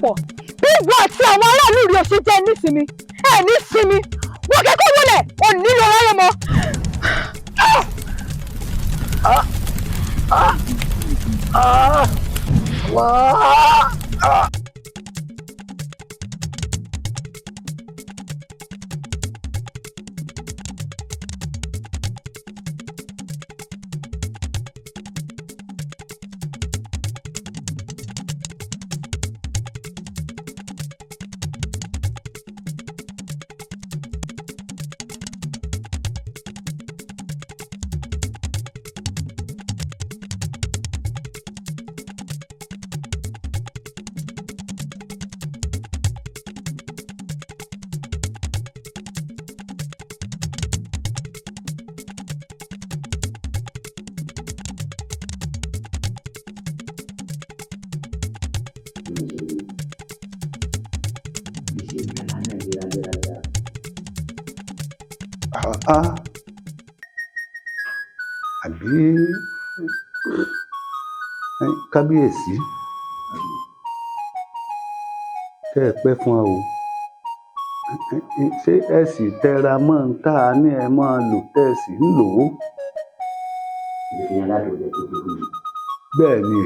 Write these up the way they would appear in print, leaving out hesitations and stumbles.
papọ̀ bí ìwọ àti àwọn aráàlú rí o ṣe jẹ́ nísìmí ẹ̀ ní sinmi wọ́n kẹ́kọ̀ọ́ wọlé ò nílò ráyè mọ́. Àbí kábíyèsí kẹ́ ẹ pẹ́ fún wa o. Ṣé ẹ sì tẹra mọ́ ń tá a ní ẹ máa lò tẹ́ ẹ sì ń lò ó? Bẹ́ẹ̀ ni.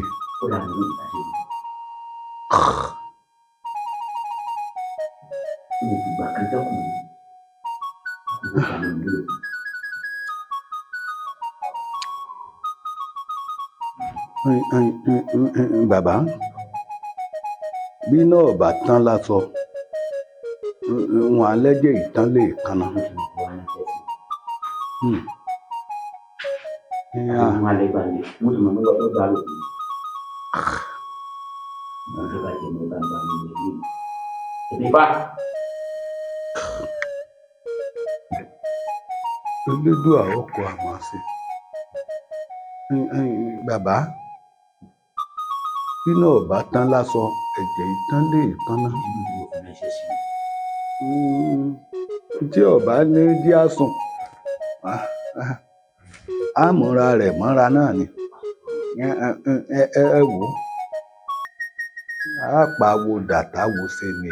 Bàbá bí náà bá tán lásọ wọn alẹ́jẹ̀ ìtàn lè kanna. Elédùà ọkọ̀ àmọ́ sí. Bàbá bí náà bá tán lásọ ẹ̀jẹ̀ ìtàn lè kanna. Tí ọba ní dí àsùn àmúra rẹ̀ mọ́ra náà ni. Ẹ wò á pàwo dàtà wo ṣe ni.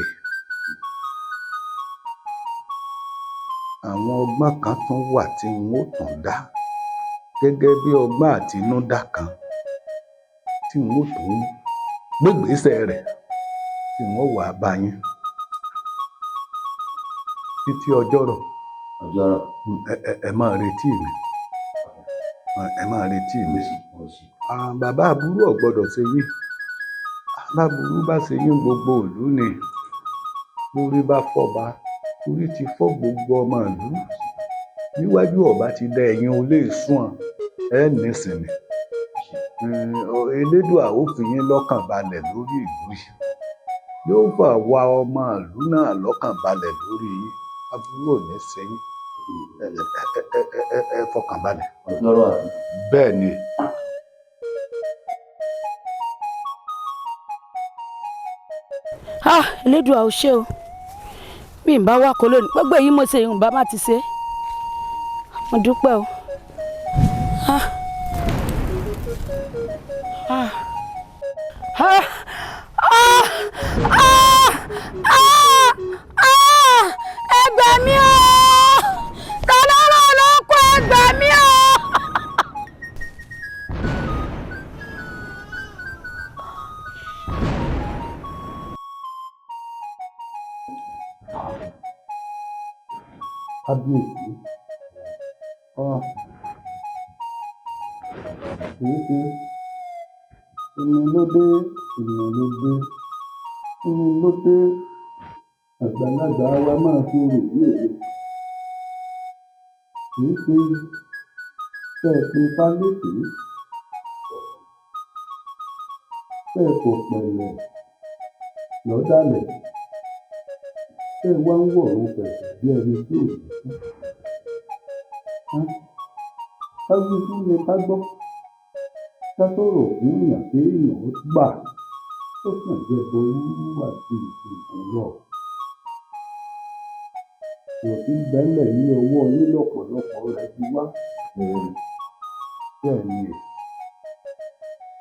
Àwọn ọgbọ́n kan tún wà tí n ó tún dá gẹ́gẹ́ bí ọgbọ́n àtinúdá kan tí n ó tún gbégbèsè rẹ̀ tí n ó wà bá yín títí ọjọ́rọ̀. Ẹ máa retí mi. Ẹ máa retí mi. Bàbá àbúrò ò gbọ́dọ̀ ṣe yín. Báburú bá ṣe yín gbogbo ìlú ni. Lórí bá fọ́ba orí ti fọ́ gbogbo ọmọ ìlú. Níwájú ọba ti dá ẹ̀yin ò lè sùn ẹ nísìnyí. Elédùà ó fi yín lọ́kàn balẹ̀ lórí ìlú yìí. Yóò fà wá ọmọ ìlú náà lọ́kàn balẹ̀ lórí yín. Àbúrò ò ní ṣe yín. Ẹ fọkàn balẹ̀. Bẹ́ẹ̀ ni. Elédùà ò ṣe o bí n bá wà kó lónìí gbogbo èyí mo ṣe ìhùn bá má ti ṣe mo dúpẹ́ o. Ẹ gbà mí o tọ́lọ́rọ̀ ló kó ẹ gbà mí o. Kábíyèsí ìyẹn ló dé àgbàlagbà wa máa fi rò ní èwe kìí ṣe tẹ́ ẹ pé fálétí tẹ́ ẹ kò pẹ̀lẹ̀ lọ́dàlẹ̀ tẹ́ ẹ wá ń wọ̀rùn pẹ̀lẹ̀ bí ẹni tí ò ní fún. Ká wí fún mi ká gbọ́ ká sọ̀rọ̀ fún èèyàn pé èèyàn ó gbà ó sàn jẹ́ ború àti ìsìnkú lọ. Ìrọ̀tí bẹ́lẹ̀ ní ọwọ́ yín lọ́pọ̀lọpọ̀ rẹ̀ ti wá. Bẹ́ẹ̀ ni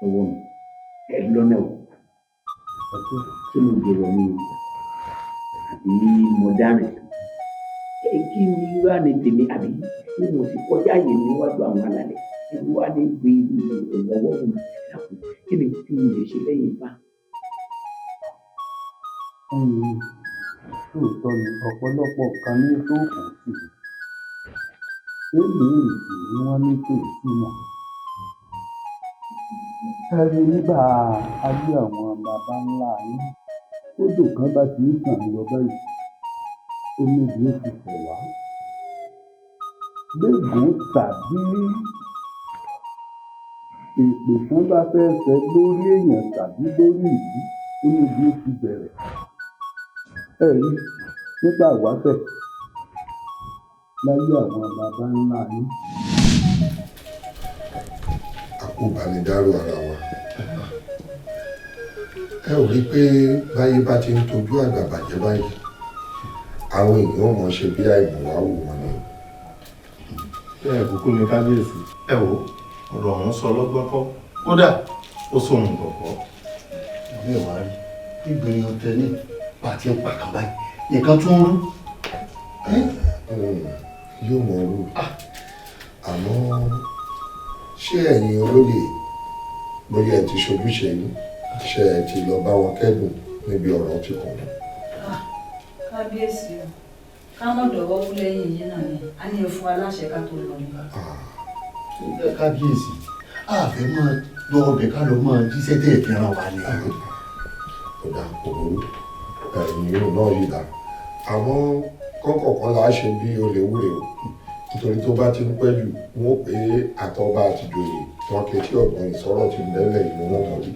ọwọ́ mi ẹ lọ́nà o kí ló gbé wọ ní àbí mo dárin kí ni wá ní tèmi àbí bí mo sì kọjá yìí níwájú àwọn alálẹ̀ kí ló wá ní gbé ìwọ̀wọ́ wọn kí ni tí mo lè ṣe lẹ́yìn bá. lóòótọ́ ni ọ̀pọ̀lọpọ̀ nǹkan ní sóòkù sí èlé èsì ni wọ́n ní pè sí mọ̀. ẹ̀rí nígbà ayé àwọn baba ńlá yín odò kan bá ti ń sàn lọ báyìí ó níbi ó ti fẹ̀ wá. gbẹ̀gùn tàbí èpè kan bá fẹ́ ṣẹ lórí èèyàn tàbí lórí ìlú ó níbi ó ti bẹ̀rẹ̀. ẹ̀rí nígbà wáṣẹ̀ láyé àwọn baba ńlá yín. àkóbánidárò ara wa ẹ ò rí pé báyé bá ti ń tọ́jú àgbà bàjẹ́ báyìí àwọn èèyàn mọ̀ ṣe bí àìmọ̀wá wò wọn ni. bẹ́ẹ̀ kúkú ni kábíyèsí ẹ wo ọ̀rọ̀ ọ̀hún sọ lọ́gbọ́n kọ́ kódà ó sóhun kọ̀ọ̀kọ́. ìwé wa rí ìgbìyànjú ọ̀tẹ̀ ní pàtí ń pàkàn báyìí nǹkan tún rú. yóò mọ̀ ọ́rù àmọ́ ṣé ẹ̀yin olóyè bóyá ẹ ti ṣojúṣe yín ṣe ẹ ti lọ bá wọn kẹ́dùn níbi ọ̀rọ̀ tí kò ní. kábíyèsí o ká mọ̀ dọ̀wọ́ kú lẹ́yìn yìí náà ni a ní fún aláṣẹ ká tó lọ ní. kábíyèsí àfẹ́ máa lọ ọbẹ̀ ká lọ máa jíṣẹ́ tẹ̀ fi ràn wá ní. kódà òru ẹ̀yìn irun náà yìí dá àmọ́ kọ́kọ̀ọ̀kan là á ṣe bí olè wúre o nítorí tó bá ti ń pẹ́ jù wọ́n pé àtọ́ba àti ìjòyè wọn kì í tí ọ̀gbọ́n ìsọ̀rọ̀ ti ń bẹ́lẹ̀ ìlú wọn mọ̀ rí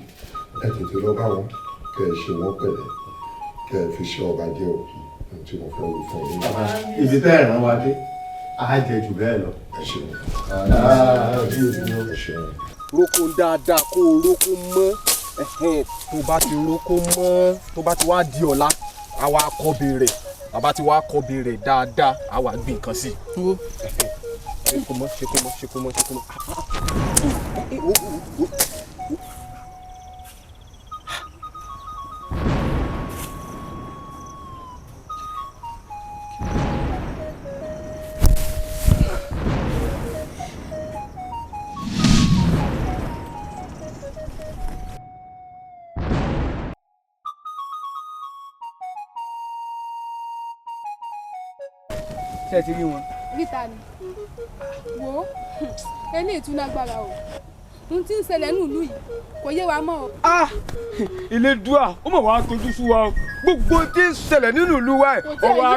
ẹ tètè lọ bá wọn kẹ ẹ ṣe wọn pẹ̀lẹ́ kẹ ẹ fi ṣe ọba jẹ́ òkú tí mo fẹ́ wí fún yín. ibi tẹ́ ẹ̀ rán wa dé á jẹ jù bẹ́ẹ̀ lọ. ẹ ṣeun. ẹ ṣeun. roko dáadáa kó o roko mọ́ tó bá ti roko mọ́ tó bá ti wá di ọ̀la àwa kọ bèrè bàbá ti wá kọ bèrè dáadáa àwa gbé nǹkan sí i. ṣe kó mọ́ ṣe kó mọ́ ṣe kó mọ́ ṣe kó mọ́. ṣé ẹ ti rí wọn. ríta ni wo eléyìí tún lágbára o ohun tí ń ṣẹlẹ̀ ní ìlú yìí kò yé wa mọ́ o. ilé dùà ó mọ̀ wá tójú sú wa o gbogbo tí ń ṣẹlẹ̀ nínú ìlú wa ẹ̀ ọ̀rọ̀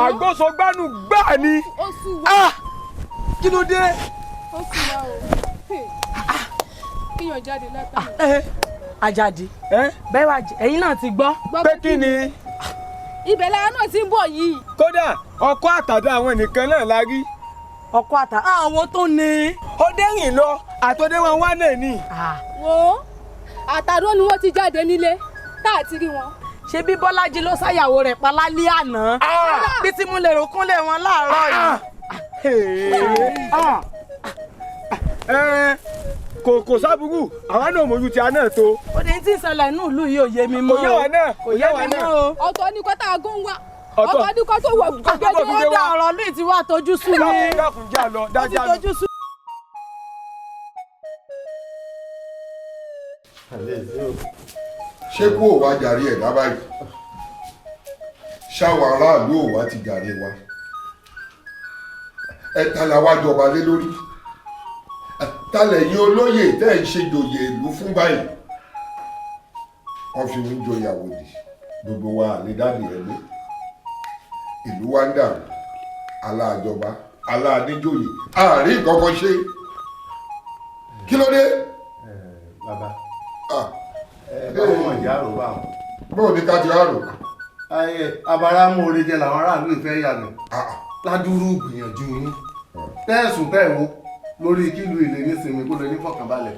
àgbọ̀sọgbánu gbáà ni. ó sú wa. kí ló dé. ó sú wa o kíyàn jáde látàrí. Àjàdí bẹ́ẹ̀ wá ẹ̀yin náà ti gbọ́. pé kí ni. ibẹ̀ lára náà ti ń bọ̀ yìí. kódà ọkọ àtàdá àwọn ẹnìkan náà la rí. ọkọ àtà àwọn tó ní. ó dẹ́rìn lọ àtọ́dé wọn wá náà ni. wo àtàdó ni wọ́n ti jáde nílé tá a ti rí wọn. ṣé bí Bọ́lájí ló ṣàyàwó rẹ̀ pa lálẹ́ àná bí tí mo lè rò kúnlẹ̀ wọn láàárọ̀ yìí. kò sábúrú àwa náà mojú tí a náà tó. òde tí ń ṣẹlẹ̀ inú ìlú yìí ò yé mi mọ́. kò yé wa náà kò yé wa náà. ọ̀tọ̀ ní kọ́tà agún wá ọ̀tọ̀ ní kọ́tà wọ̀ gbẹ́gbẹ́ wá. ọ̀rọ̀ lùi ti wá tójú sú mi. dákun já lọ dájá lọ. ṣé kó o wá jàre ẹ̀dá báyìí ṣáwọn aráàlú ò wá ti jàre wa ẹ̀ta làwa jọba lé lórí talẹ̀ yín olóyè tẹ́ ń ṣe joyè ìlú fún báyìí wọ́n fi ń joyè àwòdì gbogbo wa àlédàdì rẹ̀ lé ìlú wa ń dàrú aláàjọba aláàdíjòyè àárín kankan ṣe kí ló dé. bàbá báwo mọ̀ ìjà rò bá wọn. bóò ní ká ti rárò. abara mú orí jẹ làwọn aráàlú ìfẹ́ yà mí ládùúrú gbìyànjú yín tẹ́ẹ̀sùn tẹ́ẹ̀wó lórí kílù ilé nísìnyí kó lè ní fọkànbalẹ̀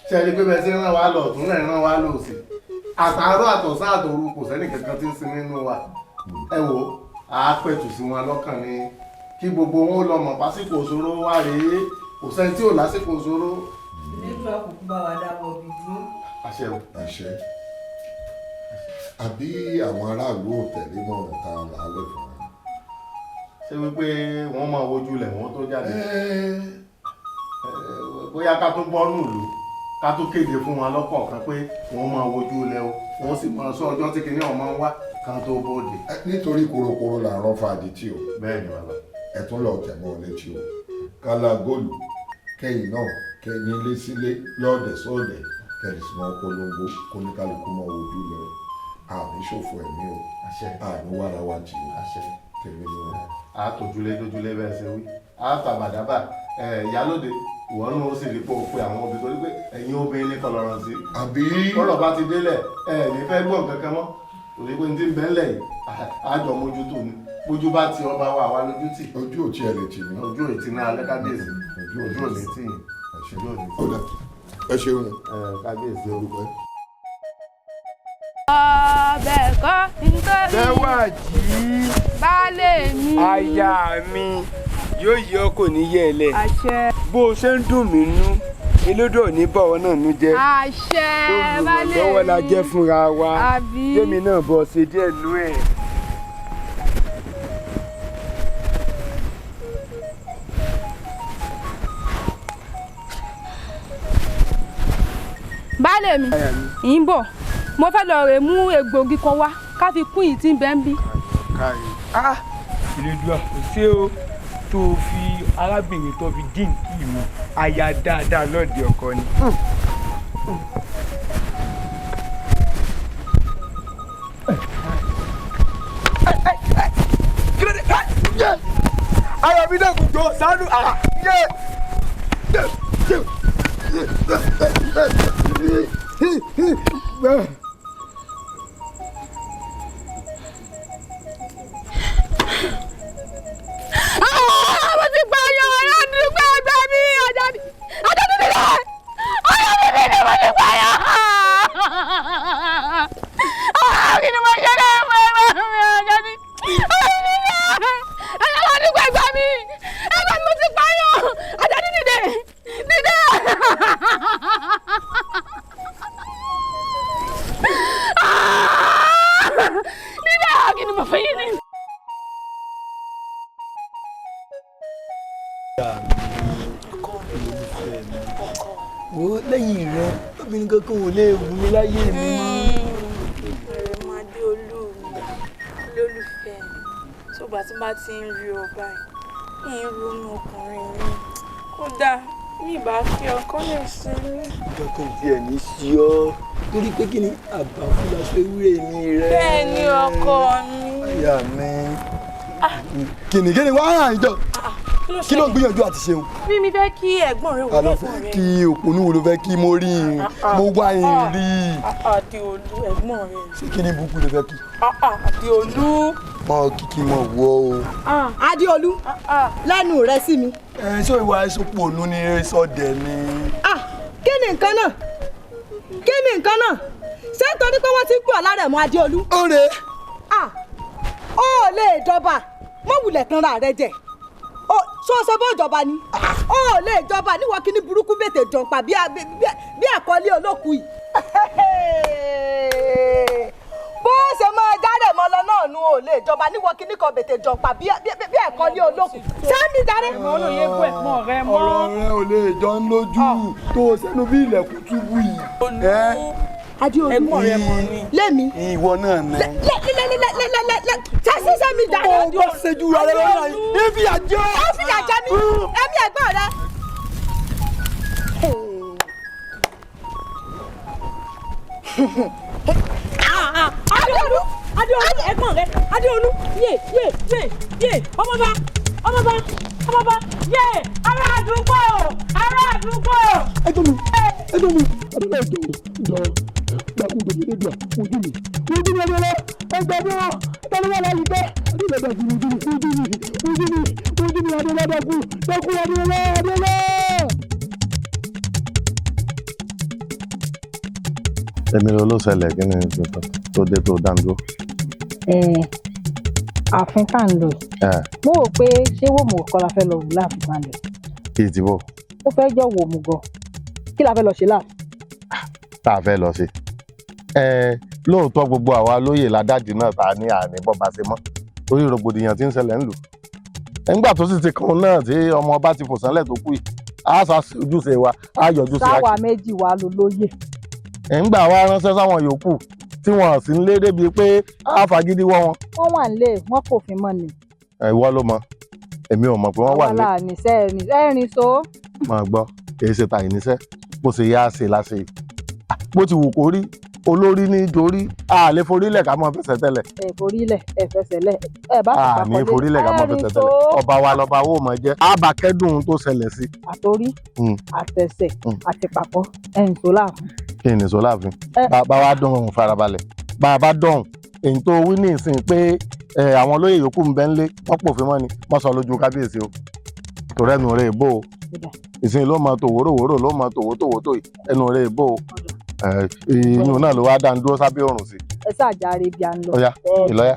ṣe rí pé bẹ́ẹ̀ sí ràn wá lọ ọ̀tún náà ràn wá lọ òsì àtàárọ̀ àtọ̀sán àtòru kò sẹ́nì kankan tí ń sinmi nínú wa ẹ wò á pẹ̀tù sí wọn lọ́kàn ni kí gbogbo wọn ó lọ mọ̀ pásíkò òṣòro wá rèé kò sẹ́ni tí ò lásìkò òṣòro. ìlédùn àkókò bá wa dáwọ́ bí dúró. àṣẹ o. àṣẹ. àbí àwọn aráàlú ò tẹ̀lé mọ̀ràn tá a lálẹ́ fún wọn. ṣé wípé wọ́n máa wojú lẹ̀ wọ́n tó jáde bóyá ká tó gbọ́nù ìlú ká tó kéde fún wọn lọ́kọ̀ọ̀kan pé wọ́n máa wojú lẹ̀ o wọ́n sì máa sọ ọjọ́ tí kìnìún ọmọ ń wá kan tó bóde. nítorí korokoro là ń rán fàdí tí o. bẹ́ẹ̀ ni bàbá. ẹ̀tún lọ tẹ̀mọ́ létí o kálá góòlù kẹ́yìn náà kẹ́yìn ilé sílé lọ́ọ̀dẹ̀ sọ́ọ̀dẹ̀ kẹ́yìn sí máa polongo kóníkálukú máa wojú lọ àmì ṣòfò ẹ̀mí o àmì wàrà wa jì o tèmi ni wọn. a tójúlé dójúlé bẹ́ẹ̀ ṣe wí a tàbàdàbà ìyálòde ìwọ náà ó sì rí pé o pe àwọn obìnrin torí pé ẹ̀yin obìnrin ní kọlọ̀rọ̀ sí. àbí bọ́rọ̀ bá ti délẹ̀ ní fẹ́ gbọ́n kankan mọ́ torí pé ní ti ń bẹ́ńlẹ̀ yìí àjọ mójútó ni bójú bá ti ọba wa wá lójú tì. ojú ò tí ẹ lè tì mí. ojú ò tí ní alẹ́ kábíyèsí ojú ò ní tì yín. ẹ ṣeun. kábíyèsí orúkọ ẹ. ọbẹ̀ kọ́ nítorí Bẹ́wàjí baálé mi aya mi yóò yí ọ kò ní yẹ ẹ lẹ àṣẹ bó o ṣe ń dùn mí nú elódò ní bọ̀wọ̀ náà nú jẹ́ àṣẹ baálé mi olùrànlọ́wọ́ la jẹ́ fúnra wa àbí kémi náà bọ̀ ṣe díẹ̀ nú ẹ̀. baálé mi ń bọ̀ mo fẹ́ lọ rè mú egbògi kan wá ká fi kún yìí tí ń bẹ ń bí. ìlédùá kò ṣe o tó fi arábìnrin tó fi dín kí mu aya dáadáa lọ́ọ̀dẹ ọkọ ni. ayọ̀ mi náà kò jọ sánú. mo ti pa ayọ̀ ọ̀rẹ́ àdúgbò ẹgbẹ́ mi Àjàní Àjàní nílẹ̀ ayọ̀ mi nílẹ̀ mo ti pa ayọ̀ kí ni mo ṣe lé ẹ̀fọ́ ẹ̀fọ́ mi Àjàní ayọ̀ mi nílẹ̀ ayọ̀ àdúgbò ẹgbẹ́ mi mo ti pa ayọ̀ Àjàní nílẹ̀ nílẹ̀. nílẹ̀ kí ni mo fẹ́ yín ni. wo lẹ́yìn rẹ obìnrin kankan ò lè wù mí láyé mi mọ́. ìbẹ̀rẹ̀ máa dé olú mi lólùfẹ́ mi tó bá tí bá ti ń rí ọ báyìí ń ronú ọkùnrin mi kódà mi ìbá fi ọkọ lè ṣe mí. kankan tí ẹ̀ ní sí ọ torí pé kí ni àbáfúlà ṣe wúrẹ́ mi rẹ. bẹ́ẹ̀ ni ọkọ mi. ìyá mi kìnìkìnì wá hàn ìjọ kí ló ń gbìyànjú àti ṣeun. bí mi fẹ́ kí ẹ̀gbọ́n rẹ wò lẹ́gbọ̀n rẹ. kí òpònú wo ló fẹ́ kí mo rí i mo wá yín rí i. Adéolú ẹ̀gbọ́n rẹ. ṣé kí ni burúkú ló fẹ́ kí. Adéolú. mọ kíkí mọ wọ o. Adéolú lẹ́nu rẹ sí mi. ṣé ìwà ìsopọ̀nù ni sọ̀dẹ̀ ni. kí ni nǹkan náà kí ni nǹkan náà ṣé nítorí pé wọ́n ti gbọ́ lára ẹ̀mọ́ Adéolú. ó rè é. ó lè jọba mọ́ wulẹ̀ tanra rẹ jẹ sọ́sọ́ bó jọba ni ó lè jọba níwọ̀n kí ní burúkú bètè jọ̀ǹpa bí àkọlé olókù yìí. bó ṣe máa jáde mọ́ lọ náà nu ò lè jọba níwọ̀n kí ní kan bètè jọ̀ǹpa bí àkọlé olókù. sẹ́mi dáre. olóye bú ẹ̀gbọ́n rẹ mọ́. ọ̀rọ̀ rẹ ò lè jọ ń lójú tó o sẹ́nu bí ilẹ̀kùn túbú yìí. Adéolú ẹ̀gbọ́n rẹ mọ́ ni. lémi. ìwọ náà nà. sẹ́sísẹ́ mi dáre. ó gbọ́ ṣẹ́jú ara rẹ lọ́nà yìí. ibi àjọ. ó fi àjọ mi ẹ̀mí ẹ̀gbọ́n rẹ. Adéolú ẹ̀gbọ́n rẹ Adéolú yé ọmọba yé ará àdúgbò. ẹjọ́ mi àdúrà ìjọ gbàgbọ́ gbèdédé ojú mi adúlọ ẹgbẹ́ bí wọn tọ́lọ́wọ́ láyé tẹ́ adúlọ dàkú ojú mi adúlọ dàkú adúlọ. èmi ló ṣẹlẹ̀ kí ni tó dé tó dáńdó. ààfin tá à ń lò mo rò pé ṣé wòmù kọ́ la fẹ́ lọ wù láàfin tá à ń lò. kí ti bọ̀. ó fẹ́ jọ wòmù gan kí la fẹ́ lọ ṣe láàfin. tá a fẹ́ lọ sí lóòótọ́ gbogbo àwa lóyè ládájì náà ta ní àní bọ́ba ṣe mọ́ torí rògbòdìyàn tí ń ṣẹlẹ̀ ń lù nígbà tó sì ti kan náà tí ọmọ ọba ti fò sánlẹ̀ tó kù yìí á sá ojúṣe wa á yọjú sí sáwà méjì wà ló lóye. nígbà wa ránṣẹ́ sáwọn yòókù tí wọ́n sì ń lé débi pé á fagídí wọ́ wọn. wọ́n wà nílé wọn kò fi mọ́ ni. ìwọ ló mọ èmi ò mọ̀ pé wọ́n wà nílé. àwọn àníṣe ẹ̀rín so. máa gbọ́ kì í ṣe ta ìníṣẹ́ bó ṣe yá ṣe láṣẹ bó ti wù kó rí olórí ní dorí a lè forílẹ̀ ká mọ́ fẹsẹ̀ tẹ́lẹ̀. ẹ forílẹ̀ ẹ fẹsẹ̀ lẹ̀ ẹ bá ti a ní forílẹ̀ ká mọ́ fẹsẹ̀ tẹ́lẹ̀ ọba wa lọ́ba owó mọ̀ jẹ́ àbá kẹ́dùn tó ṣẹlẹ̀ sí. àtòrí àtẹsẹ̀ àti pàpọ̀ ẹ̀yìn tó láàfin. kí ni sọ láàfin bá wa dùn farabalẹ̀ bá a bá dùn èyí tó wí ní ìsìn pé àwọn olóyè yòókù ń bẹ ńlé wọ́n pòfin mọ́ ni wọ́n sọ lójú kábíyèsí o tòrẹ́nu rẹ̀ bò ó ìsìn ló mọ tòwóròwórò ló mọ tòwótòwótò ẹnu rẹ̀ bò ó ìyún náà ló wá dá ń dúró sábẹ́ òrùn sí. ẹ ṣàjàre bí a ń lọ. ọ̀ya ìlọ́yà.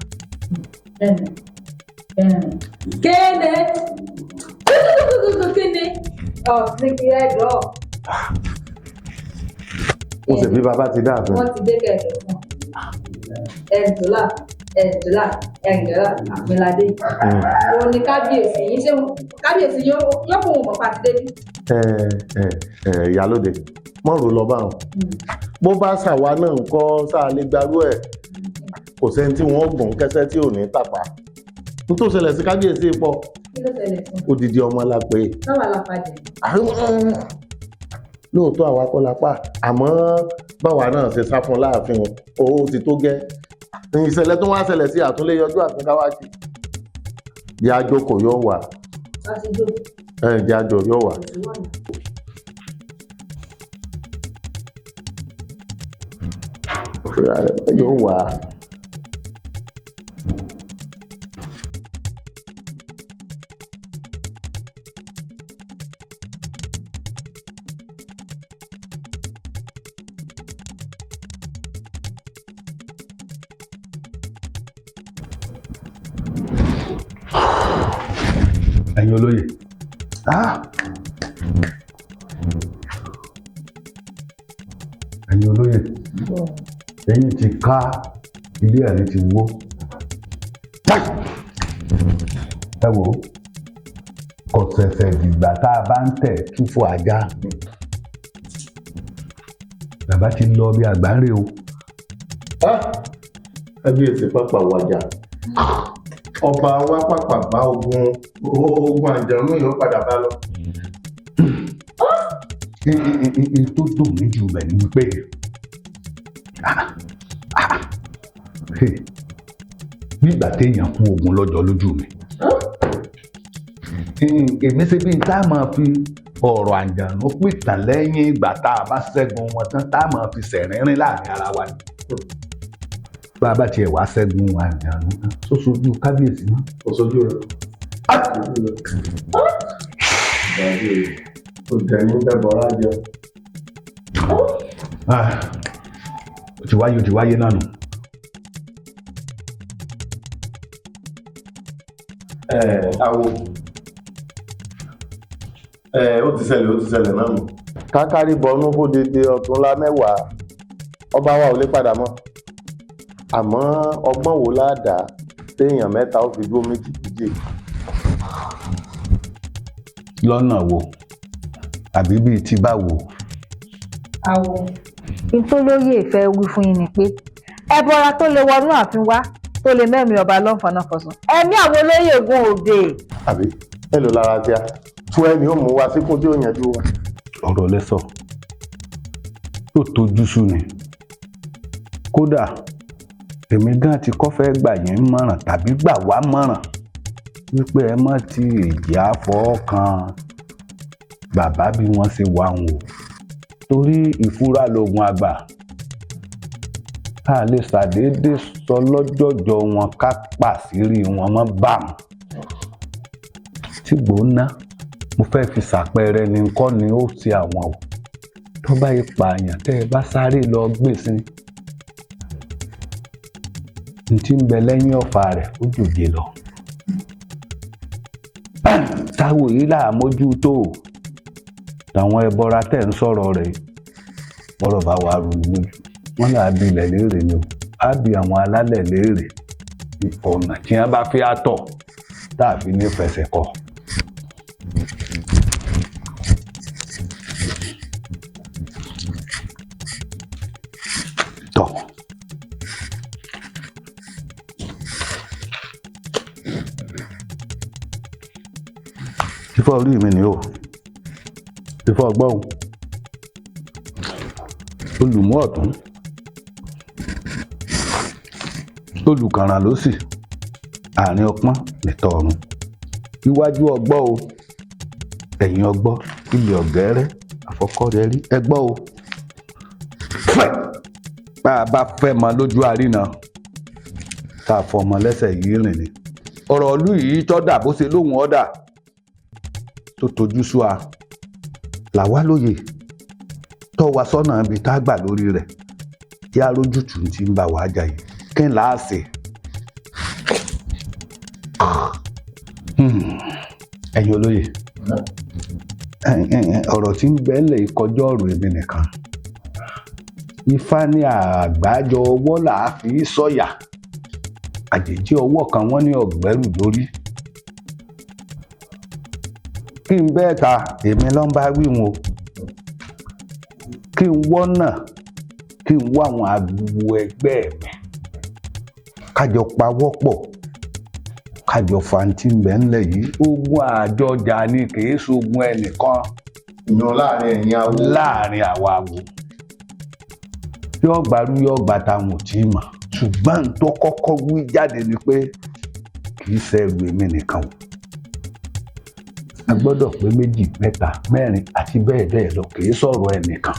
kéde kéde ní kí ẹ jọ. ó sì bí bàbá ti dáàbò. wọ́n ti dé kẹ̀kẹ́ fún ẹ̀ǹtọ́là àmìládé òun ni kábíyèsí yìí ṣé kábíyèsí yóò kó wọn mọ̀ pàtí débi. ìyálóde mọ̀rọ̀ lọ bá wọn bó bá ṣàwa náà ń kọ́ sáà lè gbarú ẹ̀ kò sẹ́ni tí wọ́n gùn kẹsẹ́ tí ò ní tàpá n tó ṣẹlẹ̀ sí kábíyèsí pọ̀ kí ló ṣẹlẹ̀ fún odidi ọmọ la pé báwa la pàjẹ́. lóòótọ́ àwa kọ́ la pa àmọ́ báwa náà ṣe sá fún láàfin owó ti tó gẹ́ ìṣẹ̀lẹ̀ tó wá ṣẹlẹ̀ sí àtúnlé yọjú àfin káwájú bí àjòkò yóò wà bí àjò yóò wà. yóò wà. ẹ̀yin olóyè ẹ̀yin olóyè ẹ̀yin ti ká ilé àlè ti wó ẹ wò kò ṣẹ̀ṣẹ̀ dìgbà tá a bá ń tẹ̀ túfọ̀ ajá bàbá ti lọ bí àgbáre o. kábíyèsí pápá wájà ọba wa pàpà bá ogun àjànú yóò padà bá lọ. tó dùn mí jù bẹ̀ ni wípé nígbà téèyàn kú ogun lọ́jọ́ lójú mi èmi ṣe bí tá a máa fi ọ̀rọ̀ àjànú pìtàn lẹ́yìn ìgbà tá a bá ṣẹ́gun wọn tán tá a máa fi ṣẹ̀rínrín láàrin ara wa ni bá a bá tiẹ̀ wá ṣẹ́gun àjànú náà sóṣojú kábíyèsí náà. ọ̀ṣojú rẹ̀ ó jẹ́ ní bẹ́bọ̀rá jẹ. ó ti wáyé náà nù. àwo ó ti ṣẹlẹ̀ náà nù. kákárí bọnú bó dédé ọ̀túnlá mẹ́wàá ọba wa ò lè padà mọ́ àmọ́ ọgbọ́n wo ládàá téèyàn mẹ́ta ó fi dúró méjì méjì. lọ́nà wo àbí bíi ti bá wo. àwọ̀ ìtòlóyè ìfẹ́ wí fún yín ni pé ẹbọra tó lè wọnú ààfin wá tó lè mẹ́mí ọba lọ́nfọ̀nà fọ̀sùn ẹ̀mí àwọn olóyè gun òde. àbí mélòó lára tí a tú ẹni ó mú wa síkún tí ó yanjú wa. ọ̀rọ̀ lẹ́sọ̀ tó tójú sú ni kódà èmi gan ti kọ́ fẹ́ gbà yín mọ̀ràn tàbí gbà wá mọ̀ràn wípé ẹ má ti ìjà fọ́ọ̀kan bàbá bí wọ́n ṣe wà ń wò torí ìfura lóògùn àgbà a lè ṣàdédé sọ lọ́jọ́jọ́ wọn ká pàṣírí wọn mọ́ bámu tí gbóná mo fẹ́ fi ṣàpẹẹrẹ ní nǹkan ni ó ṣe àwọn o tó bá yí pààyàn tẹ́ ẹ bá sáré lọ gbèsè ní tí ń bẹ lẹ́yìn ọ̀fà rẹ̀ ó jòjè lọ. táwo yìí là á mójútó táwọn ẹbọra tẹ̀ ń sọ̀rọ̀ rẹ̀ bọ́rọ̀ bá wà rú lójú wọ́n là á bi ilẹ̀ léèrè ni o á bi àwọn alálẹ̀ léèrè ọ̀nà tí wọ́n bá fi àtọ̀ tá a fi ní fẹsẹ̀ kọ. tọ̀ ifá orí mi ni o ifá ọgbọ́n olùmú ọ̀tún olùkàràn lósì àárín ọpọ́n nìtọ̀ ọ̀run iwájú ọgbọ́ o ẹ̀yìn ọgbọ́ ilé ọ̀gẹ́rẹ́ àfọkọ́rẹ́ rí ẹgbọ́ o bá a bá fẹ́ mọ lójú àríná tá a fọmọ lẹ́sẹ̀ yìí rìn ni ọ̀rọ̀ ìlú yìí tọ́dà bó ṣe lóhùn ọ̀dà tó tojú sú a làwa lóye tọ́ wa sọ́nà ibi tá a gbà lórí rẹ̀ kí a rójútùú ti ń bá wa jà yìí kí n láà ṣe. ẹ̀yin olóye ọ̀rọ̀ tí ń bẹ́lẹ̀ kọjá ọ̀rọ̀ èmi nìkan ifá ní àgbájọ ọwọ́ là á fi sọ̀yà àjèjì ọwọ́ kan wọ́n ní ọ̀gbẹ́rù lórí kí n bẹ́ẹ̀ ta èmi ló ń bá wí wọn o kí n wọ́nà kí n wá àwọn agbo ẹgbẹ́ mi kájọ pawọ́pọ̀ kájọ fanti ńlẹ̀ yìí ogun àjọjà ni kìí ṣogun ẹnìkan ìyàn láàrin ẹ̀yin awo láàrin àwa awo yóò gbàrú yóò gbà táwọn ò tí ì mọ̀ ṣùgbọ́n tó kọ́kọ́ wí jáde ni pé kìí ṣẹrù èmi nìkan o a gbọ́dọ̀ pé 2, 3, 4 àti bẹ́ẹ̀ bẹ́ẹ̀ lọ kìí sọ̀rọ̀ ẹnìkan.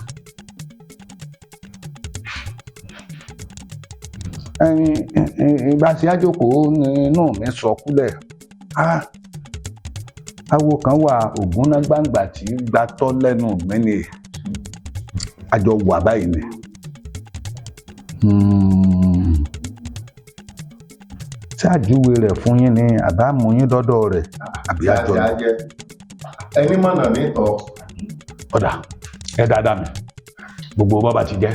ìgbà tí àjòkòó inú mi sọ kúlẹ̀ awo kan wà ògúnná gbangba tí gbatọ́ lẹ́nu mi ni àjọ wà báyìí ni tí àjúwe rẹ̀ fún yín ni àbá mú yín dọ́dọ̀ rẹ̀ àbí àjọ ẹni mọ̀nà nítọ́ ọ̀dà ẹ dáadáa mi gbogbo bọ́bà ti jẹ́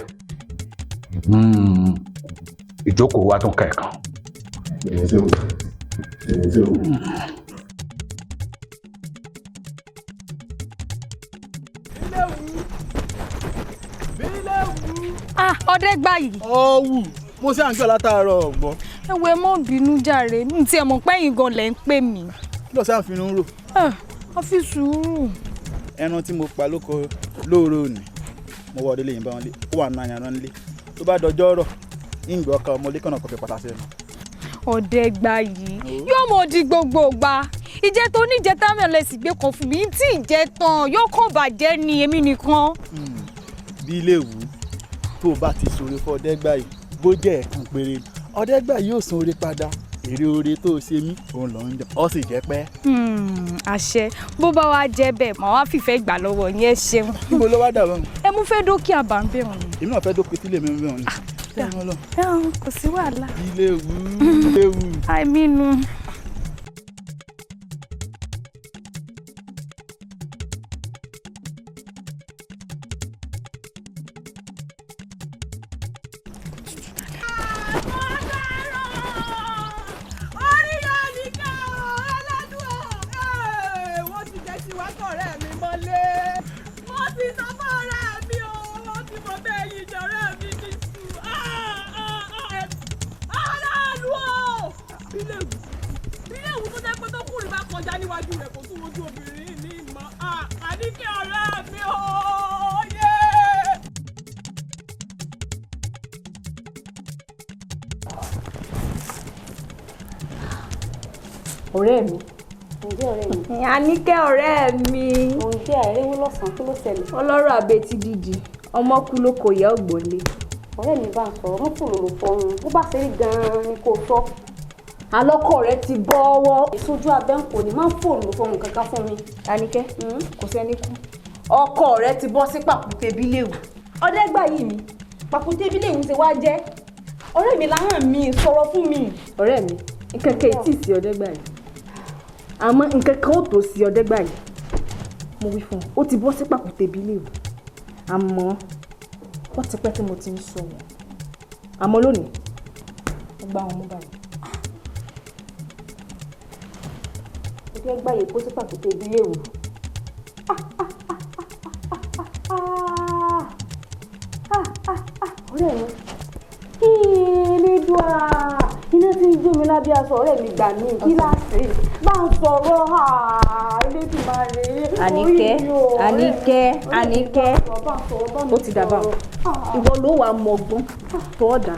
ìjókòó wa tún kẹ̀kan. ọdẹ gbà yìí. ọ̀wù mo ṣe à ń gbọ́ látàárọ̀ ọ̀gbọ́n. ẹwẹ mọ́ bínú jàre ní tí ẹ mọ̀ pé ẹ̀yin gan lẹ ń pè mí. kí ló ṣàfihàn rò. a fi sùúrù. ẹran tí mo pa lóko lóòrò òní mo wọ ọdẹ lẹ́yìn bá wọn lé ó wà nínú àyànrán nílé tó bá dọjọ́ rọ̀ ìgbẹ́ ọkà ọmọlé kànáà kọfẹ́ pàtàkì ẹnu. ọdẹ gbà yìí yóò mọ di gbogbo gbà ìjẹ tó níjẹ táwọn ẹlẹsìn gbé kan fún mi tí ìjẹ tán yóò kàn bàjẹ́ ni èmi nìkan. bí ilé ìwú tó o bá ti ṣoore fún ọdẹgbà yìí bó jẹ́ ẹ̀kan péré ọdẹgbà yóò san oore padà èrè oore tó o ṣe mí òun lọ ń jẹ ọ sì jẹ́ pẹ́. àṣẹ bó bá wá jẹ́ bẹ́ẹ̀ màá wá fìfẹ́ gbà lọ́wọ́ yín ẹ ṣeun. níbo ló wá dà bọ́n. ẹ mú fẹ́ dókè àbá ń bẹ̀ wọ́n. èmi náà fẹ́ dókè sílé mi ń bẹ̀ wọ́n ni. kò sí wàhálà. ilé ewu. àìmínú. ọ̀rẹ́ mi. ǹjẹ́ ọ̀rẹ́ mi. Àníkẹ́ ọ̀rẹ́ mi. ǹjẹ́ àìrèwé lọ́sàn-án kí ló ṣẹlẹ̀. ọlọ́rọ̀ àbètí dídì ọmọ kú ló kò yẹ ògbólé. ọ̀rẹ́ mi bá ń sọ̀rọ̀ wọ́n fò lòlò fọrun bó bá ṣe rí gan-an ni kò sọ. alọ́kọ̀ rẹ ti bọ́ ọwọ́. ìṣojú abẹ́ ń kò ní máa ń fò lòlò fọrun kankan fún mi. Àníkẹ́ kò sẹ́ni kú. ọkọ rẹ ti bọ́ sí pàkúté bíléwu. ọdẹ́gbà yìí mi pàkúté bíléwu ti wá jẹ́. ọ̀rẹ́ mi láhàn mi sọ̀rọ̀ fún mi. ọ̀rẹ́ mi nǹkan kan tí ì sí ọdẹ́gbà yìí àmọ́ nǹkan kan ó tó sí ọdẹ́gbà yìí mo wí fún ọ ó ti bọ́ sí pàkúté bíléwu àmọ́ wọ́n ti pẹ́ tí mo ti ń sọ wọ́n àmọ́ lónìí ó gbá wọn mú báyìí. ó fẹ́ gbàyè kó sí pàkúté ìbílẹ̀ èwù. ọ̀rẹ́ mi Elédùà iná tí ń jó mi lábẹ́ aṣọ ọ̀rẹ́ mi gbà mí kí láti bá ń sọ̀rọ̀ Elédùmarè. Àníkẹ́ ó ti dàbà ìwọ ló wà mọ̀gbọ́n tó ọ̀dà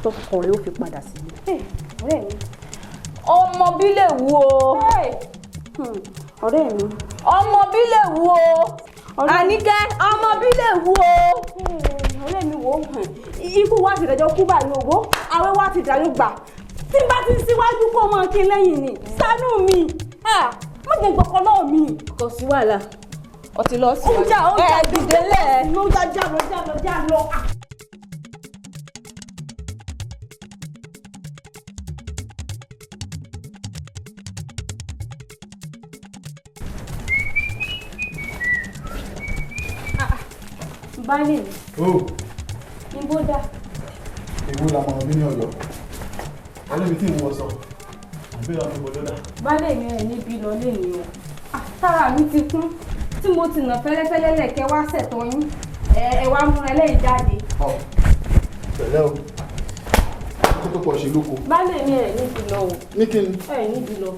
tọkọ rẹ̀ ó fi padà sílé. ọ̀rẹ́ mi ọmọ bí lè wú o. ọ̀rẹ́ mi ọmọ bí lè wú o. Àníkẹ́ ọmọ bí lè wú o. ọ̀rẹ́ mi wò ó ikú wa ti dẹjọ́ kú báyìí owó àwẹ̀ wa ti dàyó gbà tí n bá ti síwájú kó mọ kí lẹ́yìn ni ṣàánú mi má jẹ́ gbọ̀kọ́ náà mi. kò sí wàhálà ọtí lọ sí wájú dìde lẹ̀. ló já lọ. Báyìí ni bó dá. Èwo làwọn ọmọ mi ní Ọ̀yọ́. Ọlọ́mi tí ìwọ sọ. Àbílẹ̀ ọmọ ìbò lọ́dà. Bálẹ̀ mi ẹ̀ níbi lọ lé ní o. Tára mi ti kún tí mo ti nà fẹ́lẹ́fẹ́lẹ́ lẹ̀kẹ́ wá ṣẹ̀tọ́ yín. Ẹ wá múra ẹlẹ́yìn jáde. Pẹ̀lẹ́ o. Kó tó pọ̀ ṣe lóko. Bálẹ̀ mi ẹ̀ níbi lọ o. Ní kí ni? Ẹ̀ níbi lọ.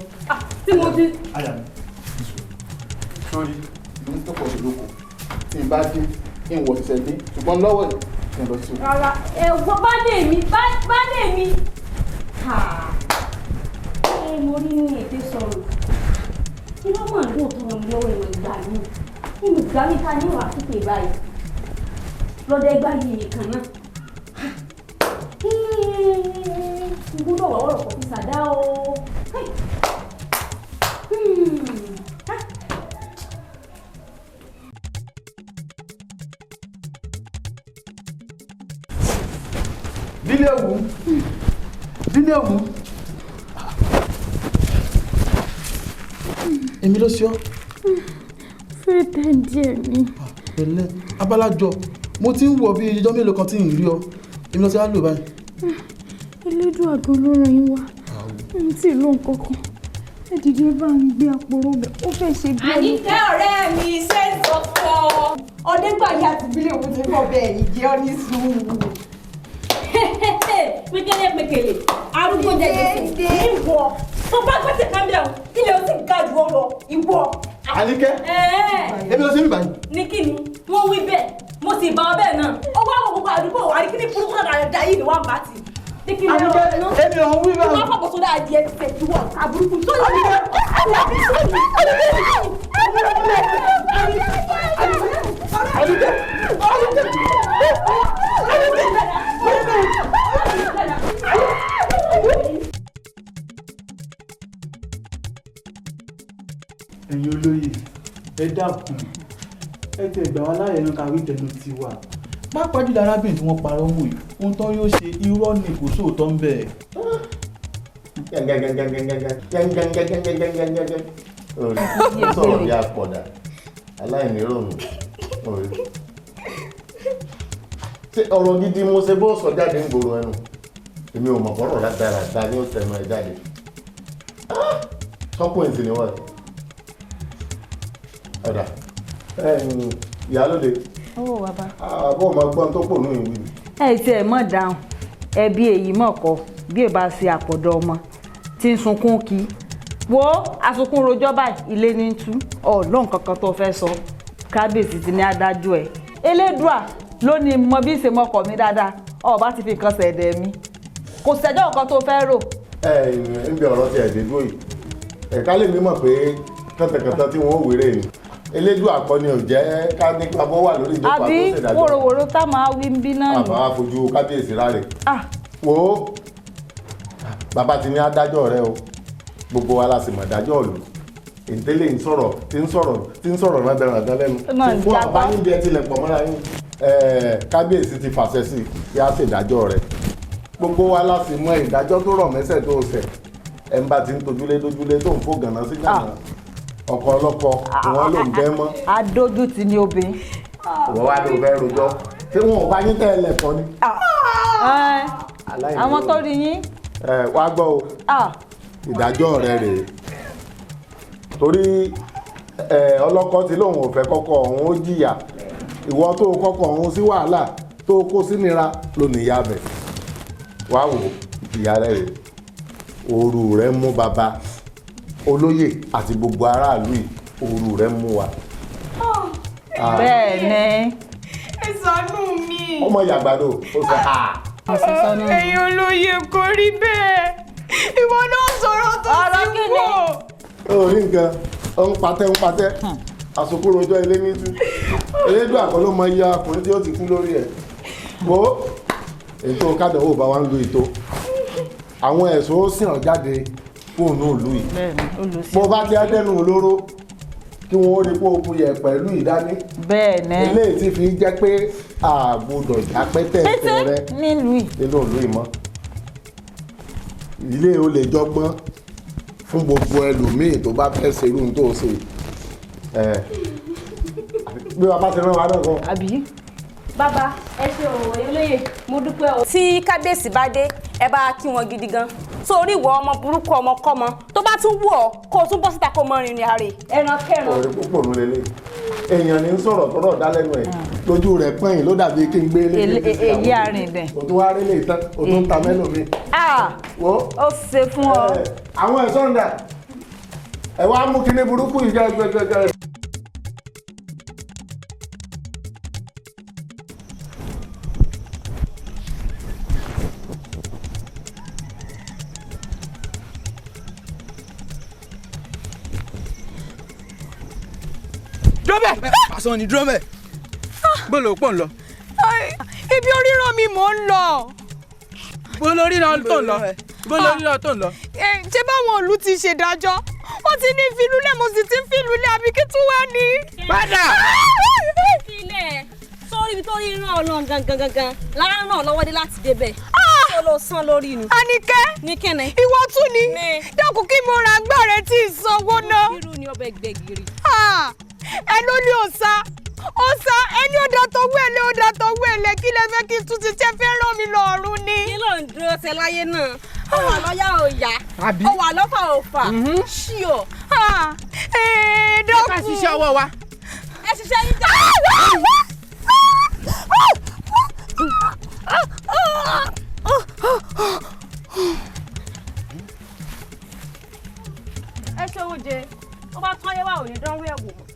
Tí mo ti. Àyà mi. Sọ́rí, ìlú tó pọ̀ ṣe lóko. Tí n bá dé, kí n wọ̀ ṣiṣẹ́ dé. Ṣùgbọ́n lọ́wọ́ yìí, kí n lọ sí òkú. Rárá, ẹ̀gbọ́n bálẹ̀ mi. Mo rí ní èdè sọ̀rọ̀. Kí ló máa ń lò tó wọn lọ́wọ́ ẹ̀rọ ìgbà mi? Nínú ìgbà mi ká ní ìwà pípé báyìí. Lọ́dẹ gbá yìí nìkan náà. Gbọ́dọ̀ wà wọ́rọ̀ kọ́ fi sàdá o. Dílé òwú. Èmi ló ṣe ọ́. Fẹ́rẹ̀ tẹ́ díẹ̀ ni. Pẹ̀lẹ́, abálájọ, mo ti ń wọ̀ bí ijọ́ mélòó kan tí ń rí ọ. Èmi ló ṣe á lò báyìí. Elédùn àgọ́ ló ràn yín wá. Èmi tí ì lóhùn kankan. Ẹ dìde bá ń gbé àpòrò bẹ̀. Ó fẹ́ ṣe bí ẹni. Àníkẹ́ ọ̀rẹ́ mi ṣe ń sọ fún ọ. Ọdẹ́gbàyà àti bílẹ̀ òun ti fọ́ bẹ́ẹ̀ yìí jẹ́ ọ́ ní sùúrù. Pékélé arúgbó jẹjẹrẹ ìwọ tó bá gbèsè kámbíà ilé o sì ga jù ọ lọ ìwọ. Àníkẹ́ ebi ló ṣe ń báyìí. Ní kí ni wọ́n wí bẹ́ẹ̀ mo sì bá ọ bẹ́ẹ̀ náà ọwọ́ àwọn gbogbo àdúgbò wà ní kí ní burúkú náà rẹ̀ dá yìí ni wọ́n bá ti. Ní kí ni ọ̀rọ̀ náà èmi ò ń wí bẹ́ẹ̀. wọ́n fọ̀bọ̀ sódà adìẹ ti fẹ̀ ju wọn àbúrúkú tó yẹ. Ẹ̀yin olóyè ẹ dákun ẹ tẹ ìgbà wa láàyè náà káwé tẹnu ti wà pápá jùlọ arábìnrin tí wọ́n parọ́ wò yìí ohun tó yóò ṣe irọ́ ni kò sóòótọ́ ń bẹ̀. sọ̀rọ̀ bí apọ̀dà aláìnírònú ṣé ọ̀rọ̀ gidi mo ṣe bó sọ jáde ń gbòòrò ẹnu èmi ò mọ̀ fọ́rọ̀ dáadáa ní ó tẹnu ẹ jáde sọ́kùnrin sì ni wọ́n ẹ̀dà ìyálóde owó wa bá. àbọ̀ máa gbọ́n tó pò ní ìwé mi. ẹ ti ẹ̀ mọ̀ dáhùn ẹbí èyí mọ̀ kọ́ bí ẹ bá ṣe àpọ̀dọ̀ ọmọ tí ń sunkún kí wo asunkún rojọ́ báyìí ilé ní tú ọ̀lọ́n kankan tó fẹ́ sọ kábíyèsí ti ní adájọ́ ẹ̀ elédùà ló ní mọ bí ṣe mọkọ̀ mi dáadáa ọba ti fi kan ṣẹ̀dẹ̀ mi kò sẹ́jọ́ nǹkan tó fẹ́ rò. ń bẹ ọ̀rọ̀ ti ẹ̀dẹ́ dúró yìí ẹ̀ka lè mímọ̀ pé kọ́tẹ̀kọ́tẹ̀ tí wọ́n wéré ni elédùà àkọ́ni ò jẹ́ ká nípa bọ́ wà lórí ìjọba tó ṣèdájọ́ àbí wòròwòrò tá máa wí ń bí náà ni. àbá fojú kábíyèsí ráre wo bàbá ti ní adájọ́ rẹ o gbogbo wa la sì mọ̀ dájọ́ ìlú ìdílé ń sọ̀rọ̀ tí ń sọ̀rọ̀ náà bẹ̀rẹ̀ àgán lẹ́nu fún àbá níbi ẹ tilẹ̀ pọ̀ mọ́ra yín kábíyèsí ti fàṣẹ sí yá ṣèdájọ́ rẹ gbogbo wa la sì mọ̀ ìdájọ́ tó rọ̀ mẹ́sẹ̀ tó ṣẹ̀ ẹ̀ ń bá ti ń tojúlé dójúlé tó ń fò gànà sí gànà ọkọ ọlọ́kọ wọn ló ń bẹ́ mọ́. adójútì ni obìnrin. ìwọ wa ló fẹ́ rojọ́ tí wọn ò bá yín tẹ́ ẹ lẹ̀kọ́ ni. àwọn tó rí yín. Wá gbọ́ o ìdájọ́ rẹ rèé torí ọlọ́kọ tí lòun ò fẹ́ kọ́kọ́ òun ó jìyà ìwọ tó kọ́kọ́ òun sí wàhálà tó kó sí nira ló níyà bẹ̀ wá wò ìyá rẹ rèé òru rẹ mú bàbá olóyè àti gbogbo aráàlú yìí òru rẹ mú wa. bẹ́ẹ̀ ni. ẹ ṣàánú mi. ọmọ ìyàgbádò ó sọ ẹ̀yin olóyè kò rí bẹ́ẹ̀ ìwọ náà sọ̀rọ̀ tó ti wò. orí nǹkan ó ń patẹ́ àsokúrò ọjọ́ ilé ní tú elédùn àkọlọ́ mọ iye ọkùnrin tí ó ti kú lórí ẹ̀ wo ètò kádàwó bá wa ń lo ètò àwọn ẹ̀sùn ó sìn ọ́ jáde fóònù òlú yìí bó bá ti dẹnu olóró kí wọ́n rí pé okú yẹ pẹ̀lú ìdání eléyìí ti fi jẹ́ pé àgbọ̀dọ̀ jápẹ́tẹ̀ rẹ nínú ìlú ìmọ̀ ilé o lè jọgbọ́n fún gbogbo ẹlòmíì tó bá fẹ́ ṣerú tó ṣe bí wàá bá ti rán wa náà kan. àbí bàbá ẹ ṣe òwò olóyè mo dúpẹ́ o. tí kábíyèsí bá dé ẹ bá kí wọn gidi gan sórí ìwọ ọmọ burúkú ọmọkọ́mọ tó bá tún wù ọ́ kó o tún bọ́ síta kó o mọ rìnrìn àrè ẹran kẹran. ọ̀rẹ́ púpọ̀ ló lélẹ̀ èèyàn ní sọ̀rọ̀ tọ́rọ̀ dá lẹ́nu ẹ̀ lójú rẹ̀ pẹ́yìn ló dàbí kí n gbé lé èyí àárín dẹ̀. o tún wá rí lè tán o tún ta mẹ́lò mi. ó ṣe fún ọ. àwọn ẹ̀ṣọ́ ń dà ẹ̀ wá mú kíní burúkú yìí jẹ́ gbẹgbẹgbẹ. dúrómẹ̀ pàṣọ ni dúrómẹ̀ bọ́ọ̀lù pọ̀ ń lọ. ibi oríran mi mò ń lọ. bọ́ọ̀lù oríran tó ń lọ bọ́ọ̀lù oríran tó ń lọ. ṣé báwọn òlu ti ṣèdájọ́ wọ́n ti ní ìfilúlẹ̀ mo sì ti ń filúlẹ̀ àbí kí tún wá ní. padà. ìfilẹ̀ sórí ibi tó rí ràn ọ́ lọ gangan lára ràn ọ́ lọ́wọ́ dé láti débẹ̀. ó lọ san lórí ni. Àníkẹ́ ní kíni. ìwọ tún ni dákun kí mo ra agbára tí ì sanwó náà. irú ni ọbẹ̀ gbẹ̀gìrì. ẹ ló ní òòsà ẹni ó dá tọwọ́ ẹ̀ lé ó dá tọwọ́ ẹ̀ lé kí lẹ fẹ́ kí n tún ti ṣe fẹ́ ràn mí lọ́rùn ni. kí ló ń dúró ṣe láyé náà ó wà lọ́yà òòyà ó wà lọ́fà òfà ṣíò. dọ́kun ẹ ká ṣiṣẹ́ ọwọ́ wa. ẹ ṣiṣẹ́ yín jẹ́. ẹ ṣe oúnjẹ ó bá tán yẹ wá òní dánwó ẹ̀ wò mọ́.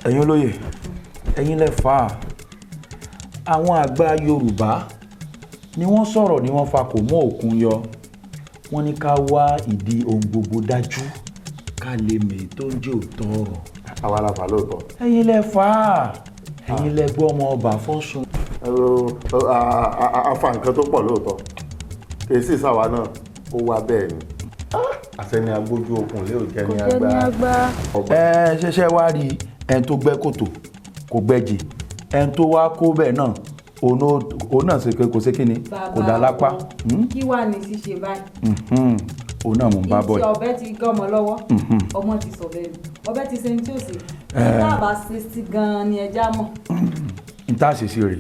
ẹ̀yin olóyè ẹ̀yin lẹ fà á àwọn àgbà Yorùbá ni wọ́n sọ̀rọ̀ ni wọ́n fa kò mọ́ òkun yọ wọ́n ní ká wá ìdí ohun gbogbo dájú ká lè mè tó ń jẹ́ òótọ́ ọ̀rọ̀. àwa la fà lóòótọ́. ẹ̀yin lẹ fà á ẹ̀yin lẹ gbọ́ ọmọ ọba fọ́sùn. afa nǹkan tó pọ̀ lóòótọ́ kì í sì sáwa náà ó wá bẹ́ẹ̀ ni àṣẹni agbójú okùn lé òjẹ́ ní agbá. ṣẹ̀ṣẹ̀ wá rí ẹni tó gbẹ́ kòtò kò gbẹ́jì ẹni tó wá kó bẹ́ẹ̀ náà òun náà kò ṣe kí ni kò dá lápá. kí wàá ní ṣíṣe báyìí. òun náà mò ń bá bọ̀ ìṣe ọ̀bẹ ti gé ọmọ lọ́wọ́ ọmọ ti sọ bẹ́ẹ̀ ni ọ̀bẹ ti ṣe ní tí ò sí tá a bá ṣe sí gan-an ni ẹja mọ̀. n tá a ṣe sí rè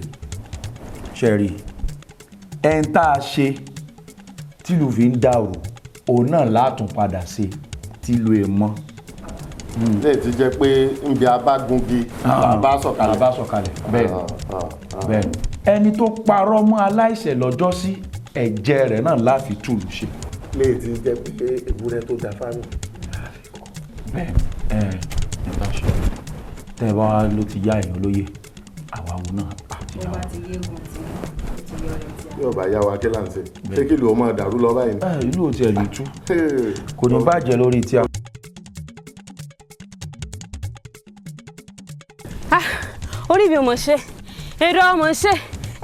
ṣe rí ẹni tá a ṣe tìlù fi ń dàrú òun náà látún padà ṣe tìlù ẹ̀ mọ́. lè ti jẹ́ pé nbí abágungi bàbá sọ̀kalẹ̀ bẹ́ẹ̀ ni ẹni tó parọ́ mọ́ aláìṣẹ̀ lọ́jọ́ sí ẹ̀jẹ̀ rẹ̀ náà láfi tùlù ṣe. lè ti jẹ́ pé ewúrẹ́ tó da fáwọn. bẹ́ẹ̀ ẹ bá ṣe tẹ́ ẹ bá ló ti yá èèyàn lóye àwa wo náà àti yá wa. yóò bá yá wa kí là ń ṣe ṣé kí ìlú ọmọ dàrú lọ báyìí. ìlú ò tiẹ̀ lè tú kò ní bàjẹ́ lórí tí a. orí mi ò mọ̀ ṣe èrò ọmọ ṣe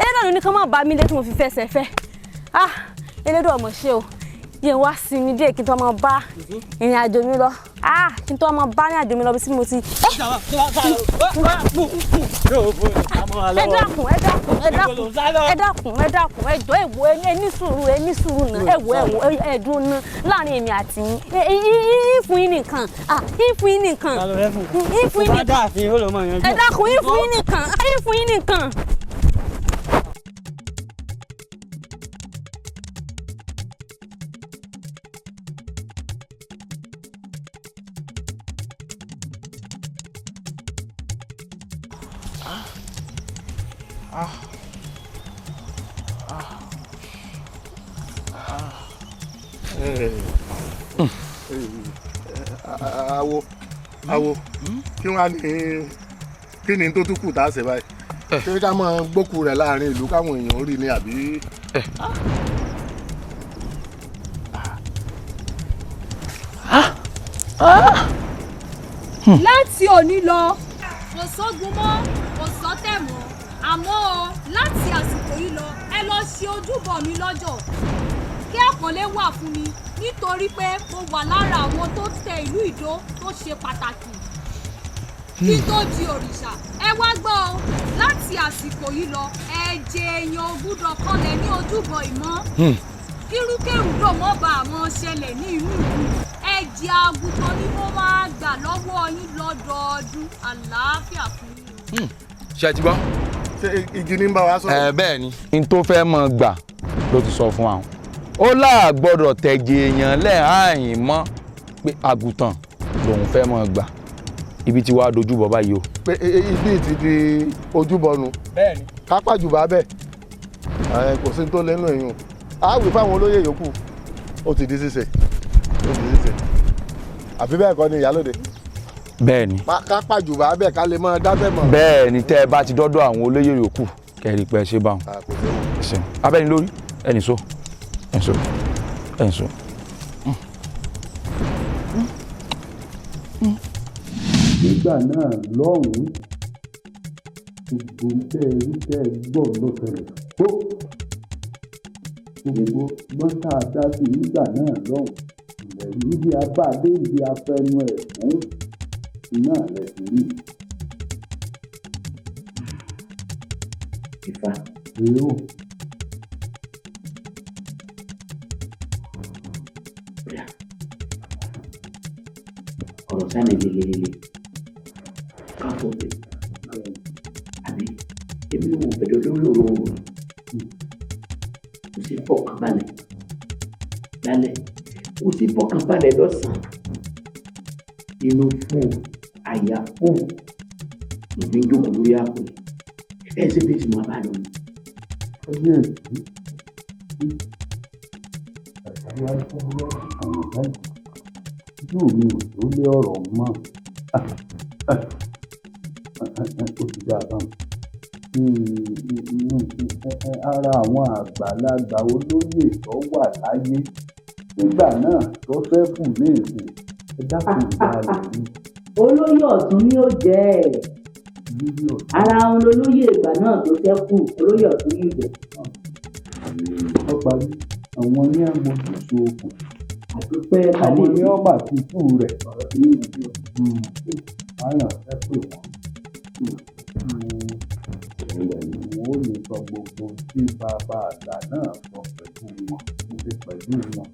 èrò ló ní kí wọ́n má bá mi lé tí mo fi fẹsẹ̀ fẹ́ elédò ọmọ ṣe o yẹn wá sinmi díẹ̀ kí n tó máa bá ìrìn àjò mi lọ kí n tó máa bá ìrìn àjò mi lọ bí sí mo ti. ẹ dákun ẹ jọ̀ọ́ ẹ wò ẹ ní sùúrù náà ẹ wò ẹ dúró ná láàrin èmi àti yín fún yín nìkan fún yín nìkan fún yín nìkan ẹ dákun fún yín nìkan fún yín nìkan. awo kí wọ́n á ní kí ni tó tún kù tá a ṣe báyìí ṣé ká máa gbókù rẹ̀ láàrin ìlú káwọn èèyàn rí ni àbí. láti òní lọ kò sógun mọ́ kò sọ́tẹ̀ mọ́ àmọ́ láti àsìkò yìí lọ ẹ lọ ṣe ojúbọ mi lọ́jọ́ kí àpọ́nlé wà fún mi nítorí pé mo wà lára àwọn tó tẹ ìlú Ìdó tó ṣe pàtàkì kí tó di òrìṣà ẹ wá gbọ́ ọ láti àsìkò yìí lọ ẹ̀jẹ̀ èèyàn ò gbúdọ̀ kanlẹ̀ ní ojúbọ ìmọ̀ kírúkèrúdò mọ́ bá àwọn ṣẹlẹ̀ ní inú ìlú ẹ̀jẹ̀ àgùntàn ni mo máa gbà lọ́wọ́ yín lọ́dọọdún àlàáfíà fún yín. ṣé ẹ ti gbọ́. ṣé igi ní ń bá wa sọ̀rọ̀. bẹ́ẹ̀ ni. n tó fẹ́ mọ̀ gbà ló ti sọ fún àwọn ó láà gbọ́dọ̀ tẹ̀jẹ̀ èèyàn lẹ́hàáyìn mọ́ pé àgùntàn lòun fẹ́ mọ̀ gbà ibi tí wàá dojúbọ báyìí o. pé ibi ti di ojúbọ nu. bẹ́ẹ̀ni. kápá jù bá bẹ́ẹ̀ kò sí tó lẹ́nu ẹ̀yìn á wí fáwọn olóyè yòókù ó ti di ṣíṣe àbí bẹ́ẹ̀ kọ́ ni ìyálóde. bẹ́ẹ̀ni. kápá jù bá bẹ́ẹ̀ ká lè máa dábẹ́ mọ́. bẹ́ẹ̀ni tẹ́ ẹ bá ti dọ́dọ̀ àwọn olóyè yòókù kẹ́rì pẹ́ ṣe bá wọn. abẹ́ni lórí ẹnì so ẹnso. nígbà náà lọ́hùn-ún gbogbo tẹ́ ẹ rí tẹ́ ẹ gbọ́ lọ́sẹ̀rẹ̀ tó gbogbo mọ́tà dá sí nígbà náà lọ́hùn ilẹ̀ níbi abáde ìdí afẹnu ẹ̀ fún iná rẹ̀ sí rí. Ifá. èrò. ọ̀rọ̀ sáni lelelele káfọ́ pé àbí èmi ò bẹ̀rẹ̀ lórí ọ̀rọ̀ ọ̀rọ̀ kò sí fọkànbalẹ̀ lálẹ́ kò sí fọkànbalẹ̀ lọ́sàn-án inú fún àyà fún ìbí jókòó lórí àpò ẹ ṣe bí ìsìn máa bá lọ. ọjọ́ èsì àtàwọn akọ́wọ́ àwọn báyìí yóò mi ò tó lé ọ̀rọ̀ mọ́ ó ti dá a bá ara àwọn àgbàlagbà olóyè tó wà láyé nígbà náà tó fẹ́ kù ní èsì ẹ dákun ìgbà rẹ̀ ni. olóyè ọ̀tún ni ó jẹ́ ẹ̀ ara àwọn olóyè ìgbà náà tó ṣẹ́kù olóyè ọ̀tún ní ìjẹ́. ó parí àwọn ní àmójútó okùn àdúpẹ́ àwọn ní ọba ti tú rẹ̀ ayàn ẹ pè wọ́n ó lè sọ gbogbo tí bàbá àgbà náà sọ pẹ̀lú wọn ó ti pẹ̀lú wọn.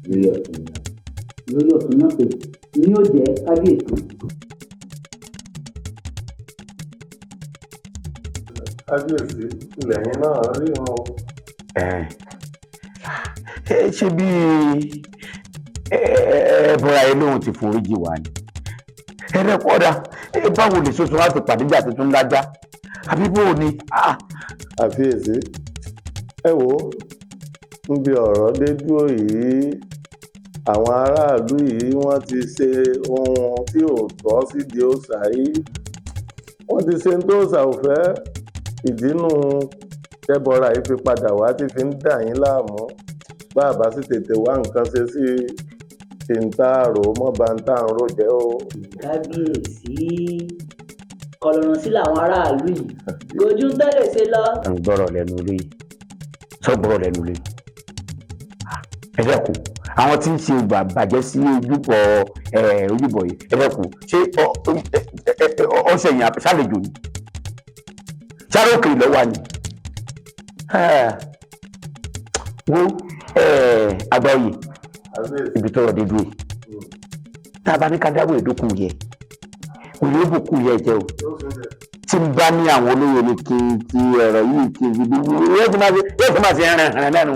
olóyè ọ̀tún náà pè ní ó jẹ́ kábíyèsí. kábíyèsí ilẹ̀ yín náà rí wọn. ṣé bí ẹ̀bùrà yìí lóhun ti foríjì wá ni ẹ̀rẹ́kọ́dà báwo lè ṣoṣo láti pàdéjà tuntun lájá àbí bó o ní. àfiyèsí ẹ wò ó níbi ọ̀rọ̀ dé dúró yìí àwọn aráàlú yìí wọ́n ti ṣe ohun tí ò tọ́ sídìí òòṣà yìí wọ́n ti ṣe ń tó òòṣà ò fẹ́ ìdínú tẹ́bọra yìí fi padà wá tí fi ń dà yín láàmú bá a bá sì tètè wá nǹkan ṣe sí ìntàrò mọ́ba ń tà ń rojẹ́ o. kábíyèsí kọlọ̀rọ̀ sí làwọn aráàlú yìí gojú tẹ́lẹ̀ ṣe lọ. à ń gbọ́rọ̀ lẹ́nu lé sọ gbọ́rọ̀ lẹ́nu lé ẹ dẹ́kun àwọn tí ń ṣe bàjẹ́ sí ojúbọ yìí ẹ dẹ́kun ṣé ọ̀sẹ̀ yẹn ṣàlejò ni ṣàrókè lọ́wọ́ ni wo àgbáyé ibi tọrọ dé dúró tá a bá ní ká dáwọ́ ìdókòwò yẹ òye ìbùkún yẹ jẹ o tí n bá ní àwọn olóyè ní kí n ti ọ̀rọ̀ yìí kí n fi bí yóò fi máa fi hàn náà nù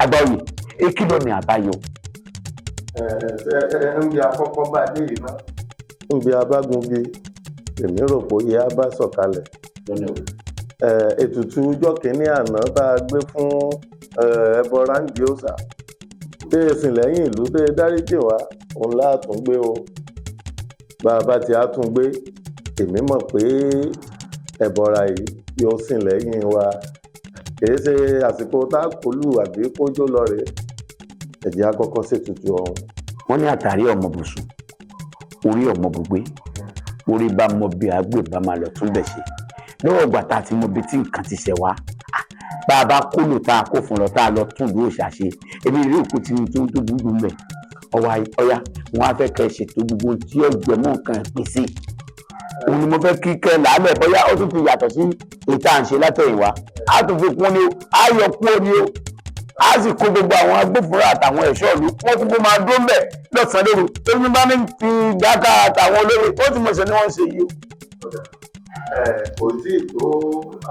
àgbáyé ekíló ni àbáyọ. ń bí akọ́kọ́ bá dé yìí náà. ń bí abágungi èmi rò pé ìyá bá sọ̀kalẹ̀. ètùtù ọjọ́ kìíní àná bá a gbé fún ẹbọ ráńdì òòṣà tẹ́ ẹ sìn lẹ́yìn ìlú tẹ́ ẹ dáríjì wá òun láàtún gbé o bá a bá ti á tún gbé èmi mọ̀ pé ẹbọra yìí yóò sìn lẹ́yìn wa kìí ṣe àsìkò tá a kò lù àbí kójó lọ rèé ẹ̀jẹ̀ àkọ́kọ́ ṣètùtù ọ̀hún. wọ́n ní àtàrí ọmọ bùsùn orí ọmọ bùgbé orí bá mọ bí àgbè bá máa lọ tún bẹ̀ ṣe lọ́wọ́ ìgbà tá a ti mọ bí tí nǹkan ti ṣẹ̀ wá bá a bá kólò tá a kó fún lọ tá a lọ tún ìlú òòṣà ṣe ebi ìlú òkú tí tó dúdú ń bẹ̀ ọ̀yá wọn á fẹ́ kẹ́ ṣètò gbogbo tí ọ̀jẹ̀ mọ́ nǹkan pèsè òun ni mo fẹ́ kí kẹ́ làálẹ̀ bóyá ó tún ti yàtọ̀ sí ètò à ń ṣe látẹ̀yìnwá á tún fi kún ni o á yọ kúrò ni o á sì kó gbogbo àwọn agbófinró àtàwọn ẹ̀ṣọ́ ìlú wọ́n tún kó máa dó mbẹ̀ lọ́sàn-án lóru tó ní bá ní ti dáká àtàwọn olórí ó ti mọ̀ṣẹ́ ni wọ́n ń ṣe yìí o. kò tí ì tó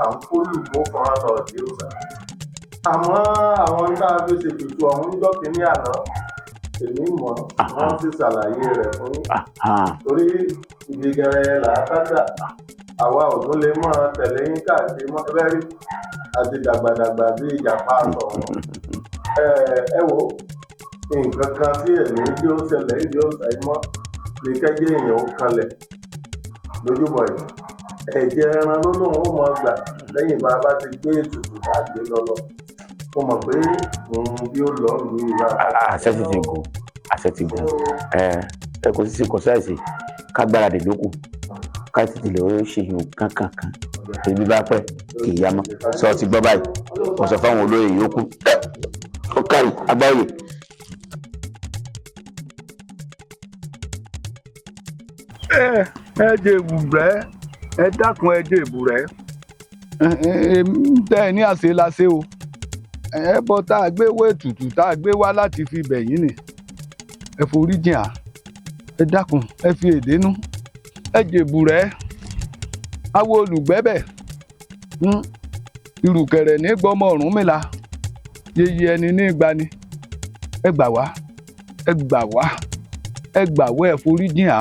à ń kólù mú fún ọ̀nà ọ̀dí òòṣà àmọ́ àwọn tá a fi ṣètùtù ọ̀hún níjọ́ kìíní àná èmi mọ̀ wọ́n sì ṣàlàyé rẹ̀ fún yín torí ibi gẹrẹ làákàtà àwa ò tún lè mọ̀ tẹ̀lé yín káàkiri mọ́ bẹ́rí àti dàgbàdàgbà bí ìjàpá àtọ̀hún. ẹ wo nǹkan kan tí èmi tí ó ṣẹlẹ̀ ìdí òòṣà yìí mọ́ ní kẹ́jẹ́ èèyàn ó kanlẹ̀ lójúbọ yìí ẹ̀jẹ̀ ẹran ló lóun ó mọ̀ gbà lẹ́yìn bá a bá ti gbé ètùtù láàgbé lọ́lọ́ mo mọ̀ pé bí ó lọ lù ú ìlà. àṣẹ ti gùn ẹ kò sí kò sáìsì ká gbáradì lókù ká tètè lè ṣe ìhùn kankan ebi bá pẹ́ kì í yá mọ́ sọ ti gbọ́ báyìí mo sọ fáwọn olóyè yòókù ó kárí agbáyé. ẹ jẹ ìbùrẹ́ ẹ dákun ẹ jẹ ìbùrẹ́ tẹ ẹ ní àṣẹ láṣẹ o ẹbọ tá a gbé wé ètùtù tá a gbé wá láti fi bẹ̀yìn nì ẹ forí jìn à ẹ dákun ẹ fi èdénú ẹ jèbù rẹ awo olùgbẹ́bẹ̀ ìrùkẹ̀rẹ̀ ní gbọmọ Ọ̀rúnmìlà yeye ẹni ní ìgbani ẹ gbà wá ẹ gbà wá ẹ gbà wá ẹ forí jìn à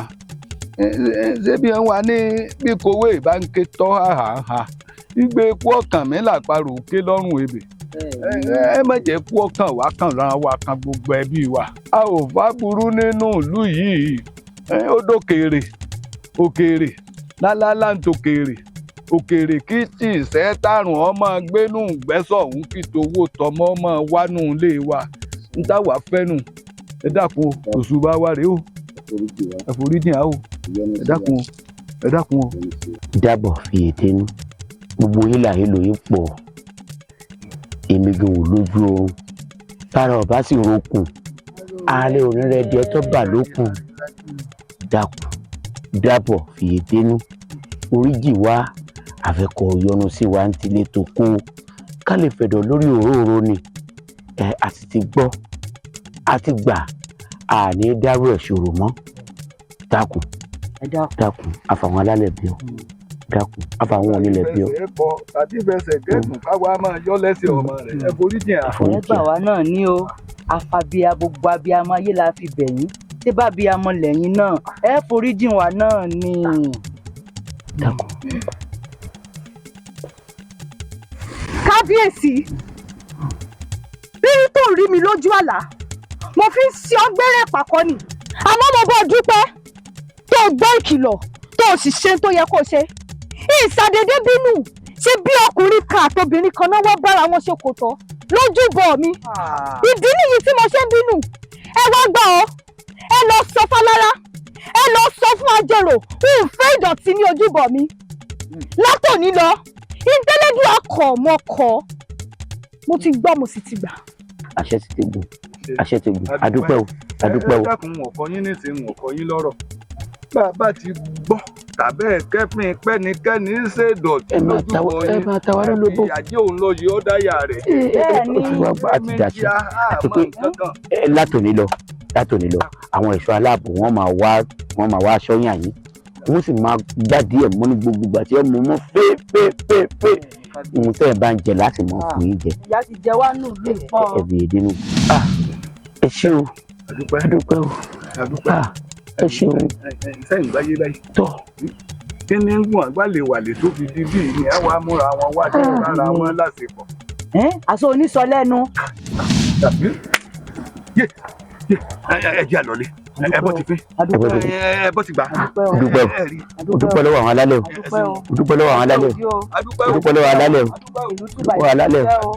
ṣé bí wọn wà ní bí kowé ìbánkẹ tọ́ àhàhà igbe epo ọkàn mi làparò ké lọ́rùn ebè ẹ má jẹ́ kú ọkàn wá kàn lára wa kan gbogbo ẹbí wa a ò bá burú nínú ìlú yìí ó dókèrè òkèrè lálálá ń tòkèrè òkèrè kí tí ìṣẹ́ tààrùn ọmọ gbénú gbẹ́sọ̀ ọ̀hún kí towó tọmọ ọmọ wánú ilé wa ń táwa fẹ́nu ẹ dákun oṣù bá wà rèé o ẹ foríjìn á o ẹ dákun o. dábọ̀ fi ètè nú gbogbo hílà hílò yìí pọ̀ èmi gan ò lójú oorun tára ọba sì rokùn ààrẹ onírẹ̀dí ẹ tó bà lókun dábọ̀ fi ètè nú oríjì wá àfẹkọ̀ yọnu sí wa ń tilé tó kó ká lè fẹ̀dọ̀ lórí òróró ni àti ti gbọ́ àti gbà àní dárò ẹ̀ ṣòro mọ́ dákun àfàwọn alálẹ̀ bí ọ dákun àfàwọn onílẹ̀ bí ọ. àti fẹsẹ̀ kẹ́kùn káwa máa yọ lẹ́sẹ̀ ọmọ rẹ̀ ẹ forí jìn àfọ̀. ẹ gbà wá náà ní o àfàbíà gbogbo abiyamọ ayé la fi bẹ̀yìn tí bá abiyamọ lẹ́yìn náà ẹ forí jìn wá náà ní. dákun. kábíyèsí rírí tó rí mi lójú àlá mo fi ń ṣe ọgbẹ́rẹ́ pàkọ́ ni àmọ́ mo bọ́ dúpẹ́ tó gbọ́ ìkìlọ̀ tó sì ṣe tó yẹ kó ṣe ìṣàdédé bínú ṣe bí ọkùnrin kan àtobìnrin kan náà wọ́n bára wọn ṣe kò tọ́ lójúbọ mi ìdí nìyí tí mo ṣe ń bínú ẹ wá gbà ọ́ ẹ lọ sọ fálára ẹ lọ sọ fún ajérò ń fẹ́ ìdọ̀tí ní ojúbọ mi látòní lọ ìtẹ́lẹ́dùn akọ̀ mọ́ kọ́ mo ti gbọ́ mo sì ti gbà. àṣẹ ti ti gùn àṣẹ ti gùn adúpẹ́ o adúpẹ́ o. ẹ dákun wọn kọ yín nísìnyí wọn kọ yín lọ́rọ̀ bàbá ti gbọ́ tàbẹ́ kẹ́fìn pẹ́nikẹ́ni ṣèdọ̀tí lójúbọ yín àti àjẹ́ òun lọ yìí ó dáyà rẹ̀. àti dàṣẹ àti pé látòní lọ àwọn ẹ̀ṣọ́ aláàbò wọ́n máa wá aṣọ yàn yín wọ́n sì máa jáde ẹ̀ mọ́ ní gbogbo ìgbà tí ẹ mú mọ́ fẹ́ẹ́fẹ́ẹ́fẹ́ ohun tẹ́ ẹ bá ń jẹ láti mọ̀ fún yín jẹ. ìyá ti jẹ wá nù lè pọ̀. ẹbí èdè nù. ẹ ṣé o adúpẹ́ o ẹ ṣé o. sẹ́yìn báyé báyìí. tọ́. kí ni ń gùn àgbàlẹ̀ wàlẹ̀ tó fi di bí ìní àwa múra wọn wá sí lára wọn lásìkò. àṣọ onísọlẹ́nu. ẹ jẹ́ àlọ́lé ẹ bọ́ ti fi ẹ bọ́ ti gbà. dúpẹ́ lọ́wọ́ àwọn alálẹ̀ o dúpẹ́ lọ́wọ́ àwọn alálẹ̀ o dúpẹ́ lọ́wọ́ àwọn alálẹ̀ o.